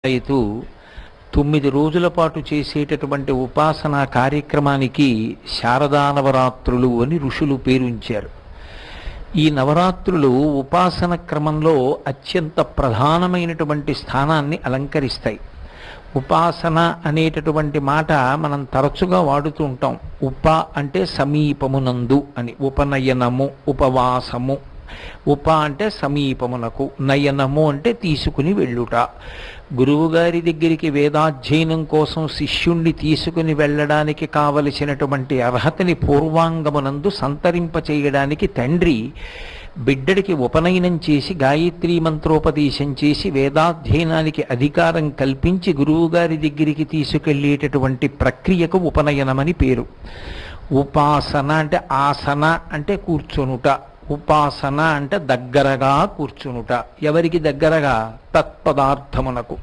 అయితే 9 రోజుల పాటు చేసేటటువంటి ఉపాసనా కార్యక్రమానికి శారదా నవరాత్రులు అని ఋషులు పేరుంచారు. ఈ నవరాత్రులు ఉపాసన క్రమంలో అత్యంత ప్రధానమైనటువంటి స్థానాన్ని అలంకరిస్తాయి. ఉపాసన అనేటటువంటి మాట మనం తరచుగా వాడుతూ ఉంటాం. ఉప అంటే సమీపమునందు అని, ఉపనయనము, ఉపవాసము. ఉప అంటే సమీపమునకు, నయనము అంటే తీసుకుని వెళ్ళుట. గురువుగారి దగ్గరికి వేదాధ్యయనం కోసం శిష్యుణ్ణి తీసుకుని వెళ్ళడానికి కావలసినటువంటి అర్హతని పూర్వాంగమునందు సంతరింపచేయడానికి తండ్రి బిడ్డడికి ఉపనయనం చేసి గాయత్రీ మంత్రోపదేశం చేసి వేదాధ్యయనానికి అధికారం కల్పించి గురువుగారి దగ్గరికి తీసుకెళ్ళేటటువంటి ప్రక్రియకు ఉపనయనమని పేరు. ఉపాసన అంటే ఆసన అంటే కూర్చొనుట, ఉపాసన అంటే దగ్గరగా కూర్చునుట. ఎవరికి దగ్గరగా? తత్పదార్థమునకు.